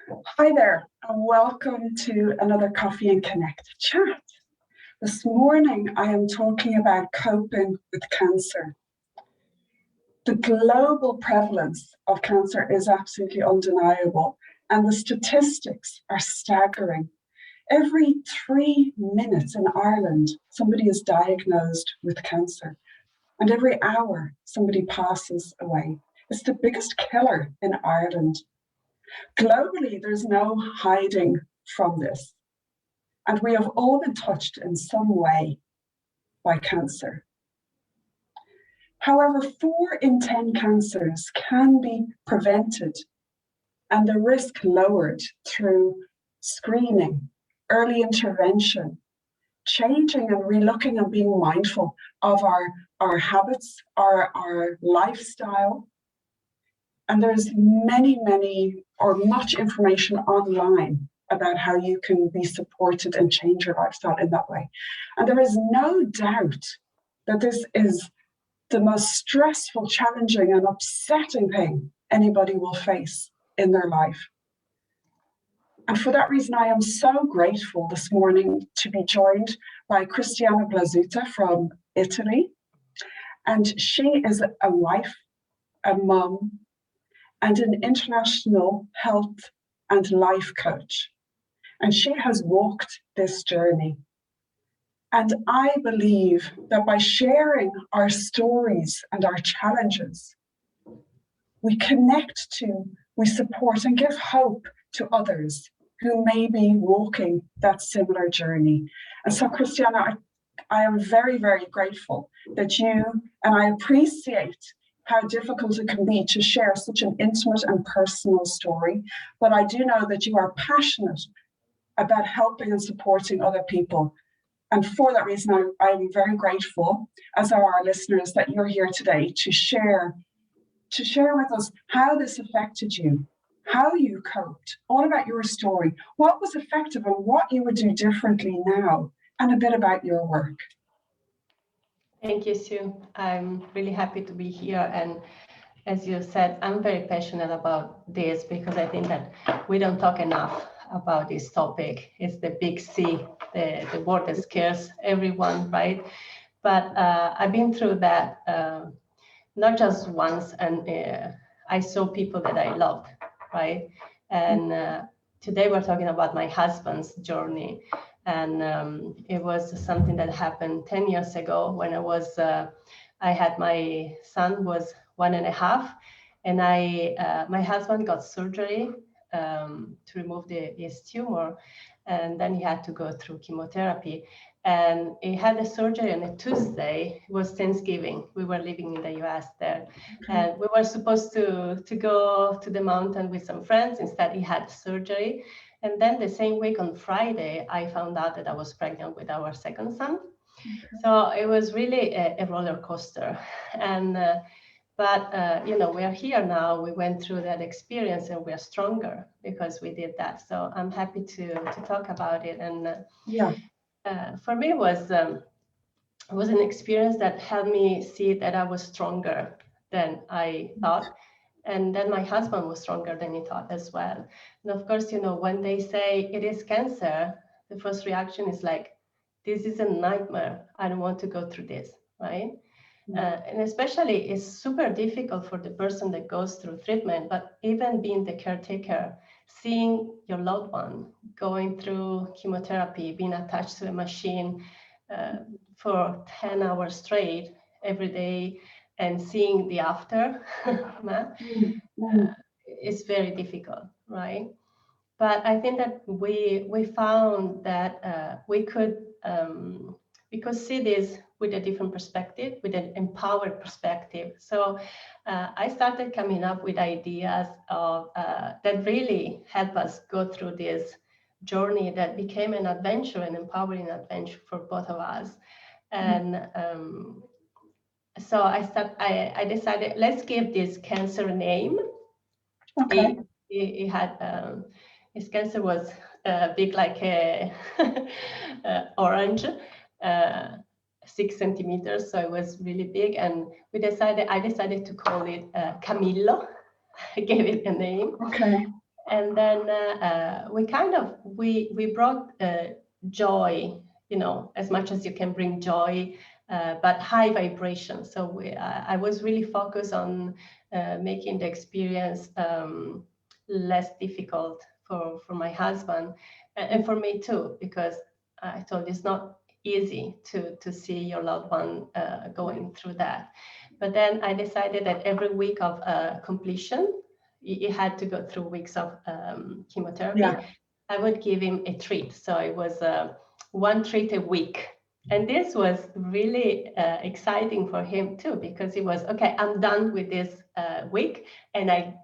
Hi there, and welcome to another Coffee and Connect chat. This morning, I am talking about coping with cancer. The global prevalence of cancer is absolutely undeniable, and the statistics are staggering. Every 3 minutes in Ireland, somebody is diagnosed with cancer, and every hour, somebody passes away. It's the biggest killer in Ireland. Globally, there's no hiding from this. And we have all been touched in some way by cancer. However, 4 in 10 cancers can be prevented and the risk lowered through screening, early intervention, changing and relooking and being mindful of our habits, our lifestyle. And there's many or much information online about how you can be supported and change your lifestyle in that way. And there is no doubt that this is the most stressful, challenging, and upsetting thing anybody will face in their life. And for that reason, I am so grateful this morning to be joined by Cristiana Blasutta from Italy. And she is a wife, a mum, and an international health and life coach. And she has walked this journey. And I believe that by sharing our stories and our challenges, we connect to, we support and give hope to others who may be walking that similar journey. And so, Cristiana, I am very grateful that you, and I appreciate how difficult it can be to share such an intimate and personal story. But I do know that you are passionate about helping and supporting other people. And for that reason, I'm very grateful, as are our listeners, that you're here today to share with us how this affected you, how you coped, all about your story, what was effective and what you would do differently now, and a bit about your work. Thank you, Sue. I'm really happy to be here. And as you said, I'm very passionate about this because I think that we don't talk enough about this topic. It's the big C, the word that scares everyone, right? But I've been through that not just once, and I saw people that I loved, right? And today we're talking about my husband's journey. And it was something that happened 10 years ago when I had my son was 1.5, and my husband got surgery to remove his tumor, and then he had to go through chemotherapy. And he had the surgery on a Tuesday. It was Thanksgiving. We were living in the US there. And we were supposed to go to the mountain with some friends. Instead, he had surgery. And then the same week on Friday, I found out that I was pregnant with our second son. So it was really a roller coaster. And but we are here now. We went through that experience, and we are stronger because we did that. So I'm happy to talk about it. And for me, it was an experience that helped me see that I was stronger than I thought. And then my husband was stronger than he thought as well. And of course, when they say it is cancer, the first reaction is like, this is a nightmare. I don't want to go through this, right? And especially it's super difficult for the person that goes through treatment, but even being the caretaker, seeing your loved one going through chemotherapy, being attached to a machine for 10 hours straight every day, and seeing the after is very difficult, right? But I think that we found that we could see this with a different perspective, with an empowered perspective. So I started coming up with ideas of that really help us go through this journey that became an adventure, an empowering adventure for both of us. And so I decided, let's give this cancer a name. Okay. He had his cancer was big like a orange, 6 centimeters, so it was really big. And I decided to call it Camillo. I gave it a name. Okay. And then we brought joy, you know, as much as you can bring joy, but high vibration. So I was really focused on making the experience less difficult for my husband and for me too, because I thought it's not easy to see your loved one going through that. But then I decided that every week of completion, he had to go through weeks of chemotherapy. Yeah. I would give him a treat. So it was one treat a week. And this was really exciting for him too, because he was, okay, I'm done with this week, and I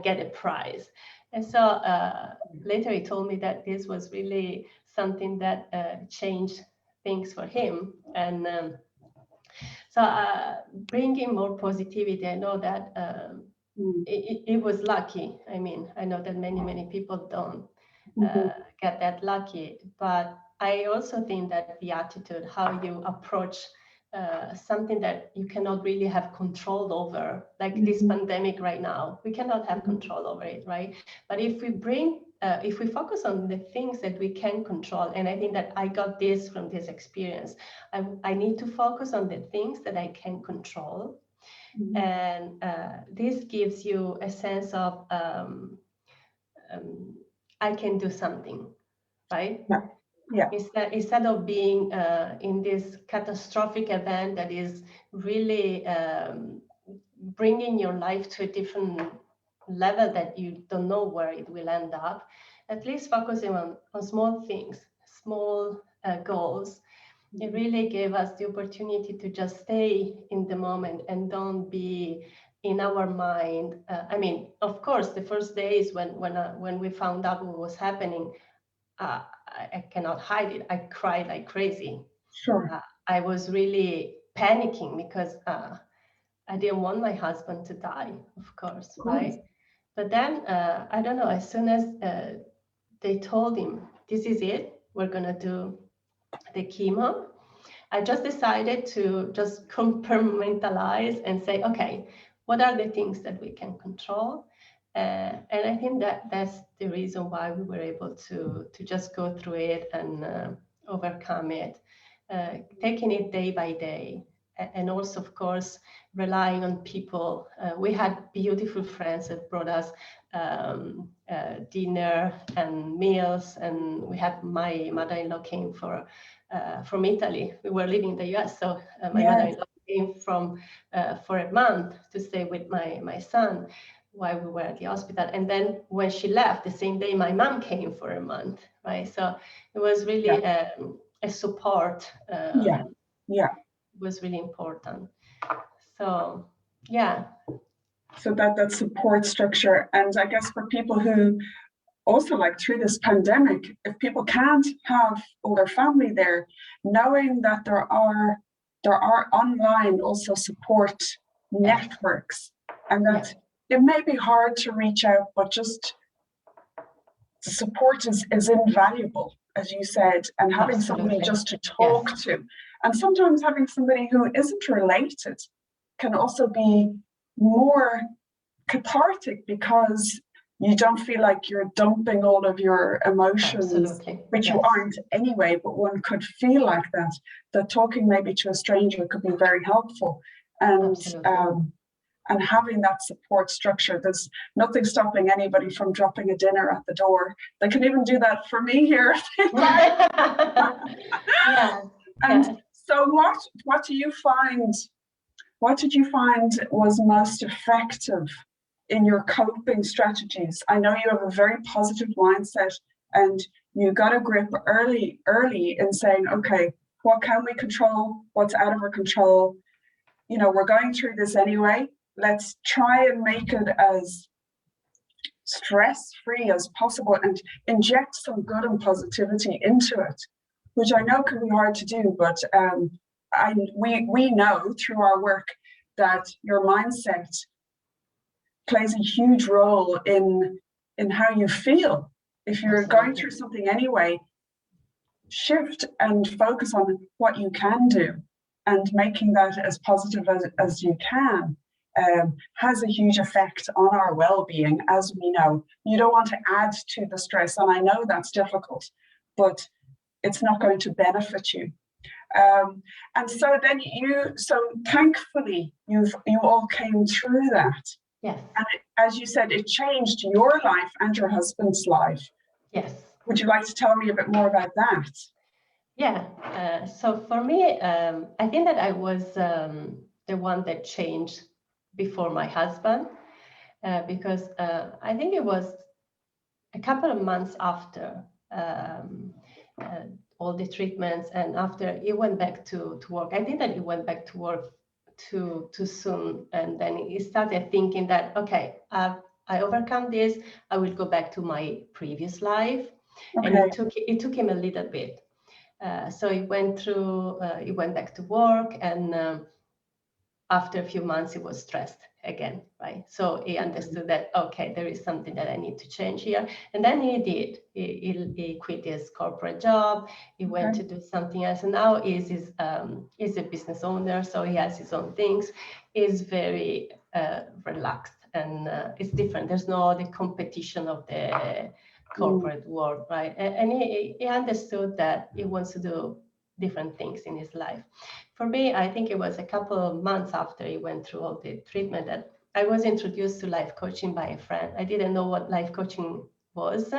get a prize. And so later he told me that this was really something that changed things for him. And so bringing more positivity, I know that it was lucky. I mean, I know that many people don't get that lucky, but I also think that the attitude, how you approach something that you cannot really have control over, like this pandemic right now, we cannot have control over it, right? But if we focus on the things that we can control, and I think that I got this from this experience, I need to focus on the things that I can control. And this gives you a sense of I can do something, right? Yeah. Instead of being in this catastrophic event that is really bringing your life to a different level that you don't know where it will end up, at least focusing on small things, small goals. It really gave us the opportunity to just stay in the moment and don't be in our mind. I mean, of course, the first days when we found out what was happening, I cannot hide it. I cried like crazy. Sure. I was really panicking because I didn't want my husband to die, of course, right? But then, I don't know, as soon as they told him, this is it, we're going to do the chemo, I just decided to just compartmentalize and say, okay, what are the things that we can control? And I think that that's the reason why we were able to just go through it and overcome it, taking it day by day. And also, of course, relying on people. We had beautiful friends that brought us dinner and meals, and we had my mother-in-law came from Italy. We were living in the US, so my mother-in-law came from for a month to stay with my son while we were at the hospital. And then when she left, the same day, my mom came for a month, right? So it was really a support. Was really important. So yeah. So that support structure, and I guess for people who also, like through this pandemic, if people can't have all their family there, knowing that there are online also support networks, and that it may be hard to reach out, but just the support is invaluable, as you said, and having somebody just to talk to. And sometimes having somebody who isn't related can also be more cathartic, because you don't feel like you're dumping all of your emotions, which you aren't anyway, but one could feel like that talking maybe to a stranger could be very helpful. And having that support structure, there's nothing stopping anybody from dropping a dinner at the door. They can even do that for me here. And so what do you find, what did you find was most effective in your coping strategies? I know you have a very positive mindset, and you got a grip early in saying, okay, what can we control? What's out of our control? You know, we're going through this anyway. Let's try and make it as stress-free as possible and inject some good and positivity into it, which I know can be hard to do, but we know through our work that your mindset plays a huge role in how you feel. If you're going through something anyway, shift and focus on what you can do and making that as positive as you can. has a huge effect on our well-being, as we know. You don't want to add to the stress, and I know that's difficult, but it's not going to benefit you. And so then so thankfully you all came through that. Yes. And as you said, it changed your life and your husband's life. Yes. Would you like to tell me a bit more about that? Yeah. So for me, I think that I was the one that changed before my husband, because I think it was a couple of months after all the treatments, and after he went back to work. I think that he went back to work too soon, and then he started thinking that, okay, I overcome this, I will go back to my previous life. Okay. And it took him a little bit. So he went back to work, and after a few months, he was stressed again, right? So he understood that, okay, there is something that I need to change here. And then he did. He quit his corporate job. He went to do something else. And now he's a business owner, so he has his own things. He's very relaxed, and it's different. There's no the competition of the corporate world, right? And he understood that he wants to do different things in his life. For me, I think it was a couple of months after he went through all the treatment that I was introduced to life coaching by a friend. I didn't know what life coaching was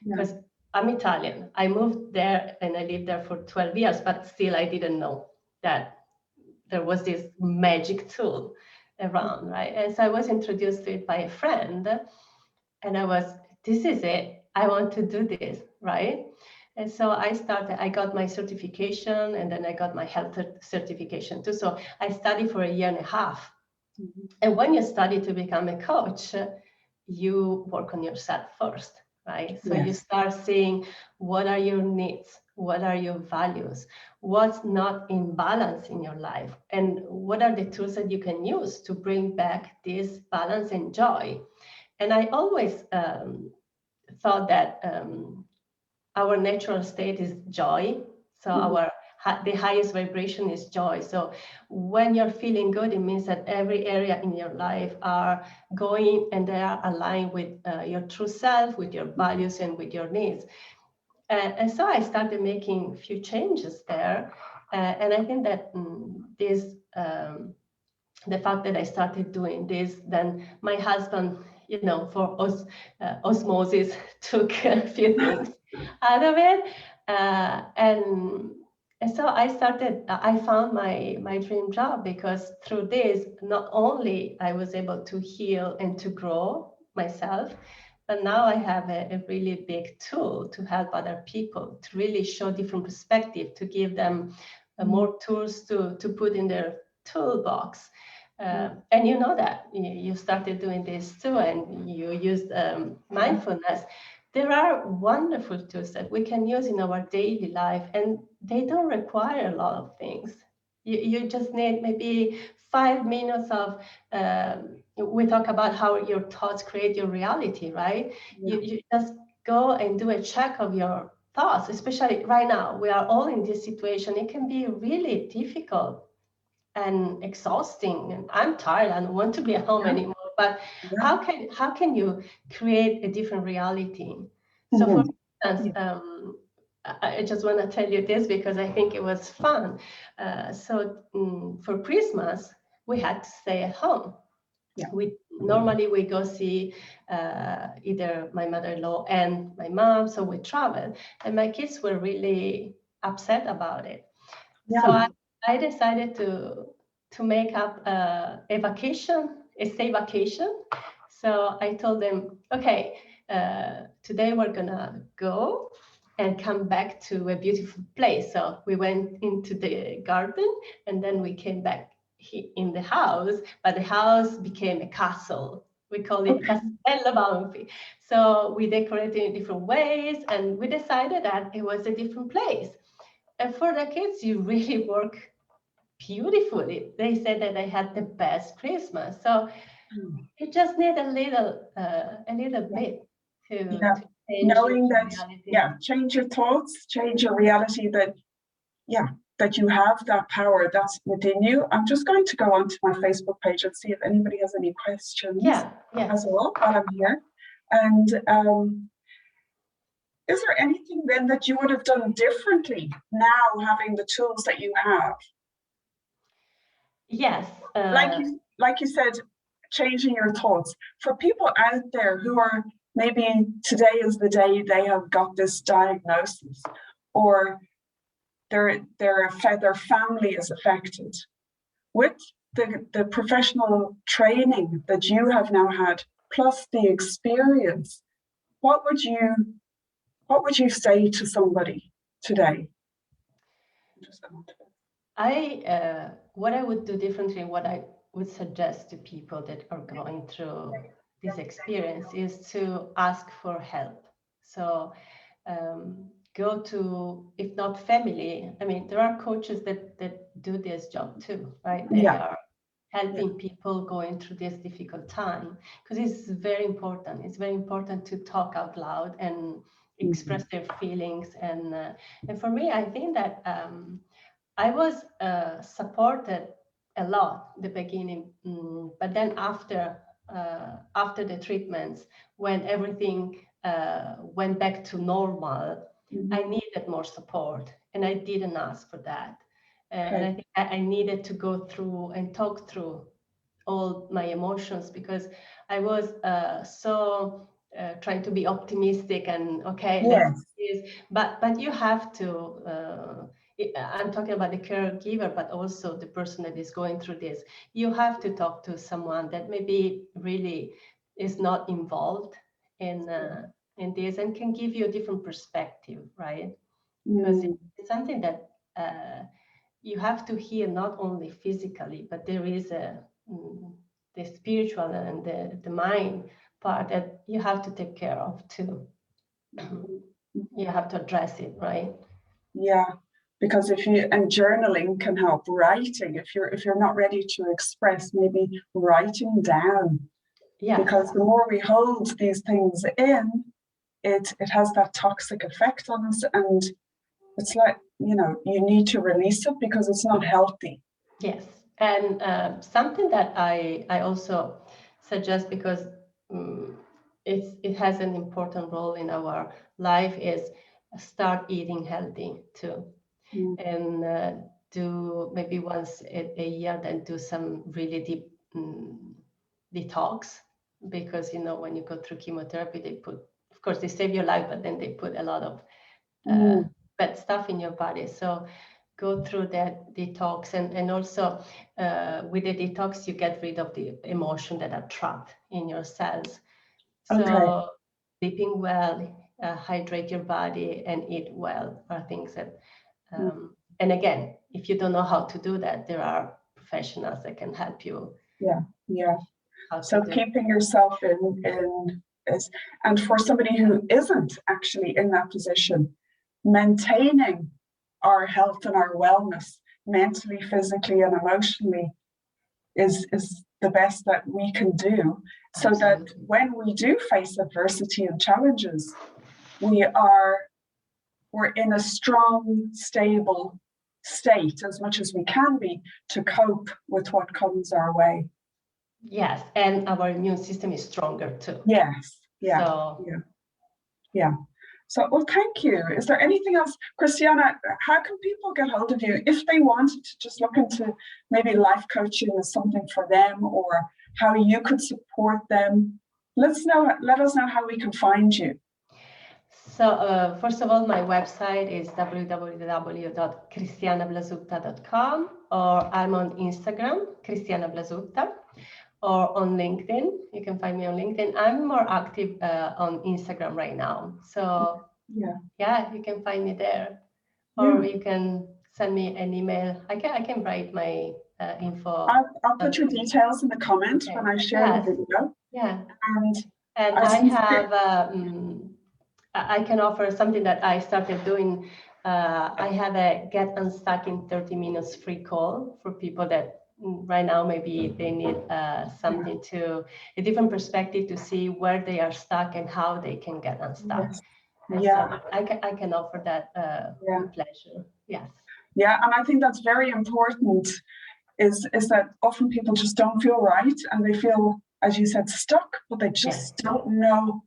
because I'm Italian. I moved there and I lived there for 12 years, but still I didn't know that there was this magic tool around, right? And so I was introduced to it by a friend, and this is it. I want to do this, right? And so I got my certification, and then I got my health certification too. So I studied for 1.5 years. Mm-hmm. And when you study to become a coach, you work on yourself first, right? So you start seeing what are your needs, what are your values, what's not in balance in your life, and what are the tools that you can use to bring back this balance and joy. And I always thought that our natural state is joy. So the highest vibration is joy. So when you're feeling good, it means that every area in your life are going and they are aligned with your true self, with your values and with your needs. And so I started making a few changes there. And I think that the fact that I started doing this, then my husband, for us, osmosis took a few things out of it. And so I found my dream job, because through this, not only I was able to heal and to grow myself, but now I have a really big tool to help other people, to really show different perspective, to give them more tools to put in their toolbox. And you know that you started doing this too, and you used mindfulness. There are wonderful tools that we can use in our daily life, and they don't require a lot of things. You just need maybe 5 minutes of, we talk about how your thoughts create your reality, right? You just go and do a check of your thoughts, especially right now. We are all in this situation. It can be really difficult and exhausting, and I'm tired. I don't want to be at home anymore. But how can you create a different reality? So for instance, I just want to tell you this because I think it was fun. For Christmas, we had to stay at home. We normally go see either my mother-in-law and my mom, so we traveled, and my kids were really upset about it. So I decided to make up a stay vacation. So I told them, okay, today we're gonna go and come back to a beautiful place. So we went into the garden, and then we came back in the house, but the house became a castle. We call it Castello Banfi. So we decorated in different ways, and we decided that it was a different place. And for the kids, you really work beautifully. They said that they had the best Christmas. So you just need a little bit to change knowing your that reality. Change your thoughts, change your reality. That that you have that power that's within you. I'm just going to go onto my Facebook page and see if anybody has any questions as well while I'm here. And is there anything then that you would have done differently now having the tools that you have? Yes. Like you said, changing your thoughts. For people out there who are maybe today is the day they have got this diagnosis, or their family is affected, with the professional training that you have now had, plus the experience, what would you say to somebody today? What I would do differently, what I would suggest to people that are going through this experience is to ask for help. So go to, if not family, I mean, there are coaches that do this job too, right? They are helping people going through this difficult time, because it's very important. It's very important to talk out loud and express their feelings. And for me, I think that I was supported a lot in the beginning, but then after the treatments, when everything went back to normal, I needed more support, and I didn't ask for that. And I think I needed to go through and talk through all my emotions, because I was so trying to be optimistic and let's do this. But you have to. I'm talking about the caregiver, but also the person that is going through this. You have to talk to someone that maybe really is not involved in this and can give you a different perspective, right? Because it's something that you have to heal not only physically, but there is the spiritual and the mind part that you have to take care of too. You have to address it, right? Yeah, because and journaling can help. Writing, if you're not ready to express, maybe writing down. Yes. Because the more we hold these things in, it has that toxic effect on us, and it's like, you need to release it because it's not healthy. Yes, and something that I also suggest, because it has an important role in our life, is start eating healthy too, and do maybe once a year, then do some really deep detox, because when you go through chemotherapy, they put, of course, they save your life, but then they put a lot of bad stuff in your body. So go through that detox, and also with the detox, you get rid of the emotion that are trapped in your cells. So sleeping well, hydrate your body, and eat well are things that, and again, if you don't know how to do that, there are professionals that can help you. Yeah. So keeping yourself in is, and for somebody who isn't actually in that position, maintaining our health and our wellness mentally, physically, and emotionally is the best that we can do. So that when we do face adversity and challenges, we're in a strong, stable state as much as we can be to cope with what comes our way. Yes, and our immune system is stronger too. Yes. Yeah. So, well, thank you. Is there anything else, Cristiana? How can people get hold of you if they wanted to just look into maybe life coaching as something for them, or how you could support them? Let us know how we can find you. So first of all, my website is www.cristianablasutta.com, or I'm on Instagram, Cristiana Blasutta, or on LinkedIn. You can find me on LinkedIn. I'm more active on Instagram right now. So yeah, you can find me there, or you can send me an email. I can write my info. I'll put your details in the comments when I share the video. Yeah. And I have I can offer something that I started doing. I have a Get Unstuck in 30 Minutes free call for people that right now maybe they need something to a different perspective to see where they are stuck and how they can get unstuck. So I can offer that with pleasure. Yes. Yeah, and I think that's very important, is that often people just don't feel right, and they feel, as you said, stuck, but they just don't know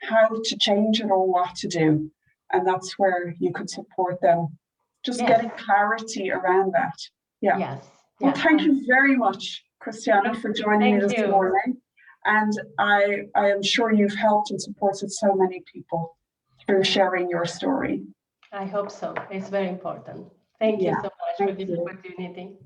how to change it or what to do. And that's where you could support them, just getting clarity around that. Yeah. Yes. Well, thank you very much, Cristiana, for joining me this morning. And I am sure you've helped and supported so many people through sharing your story. I hope so. It's very important. Thank you so much for this opportunity.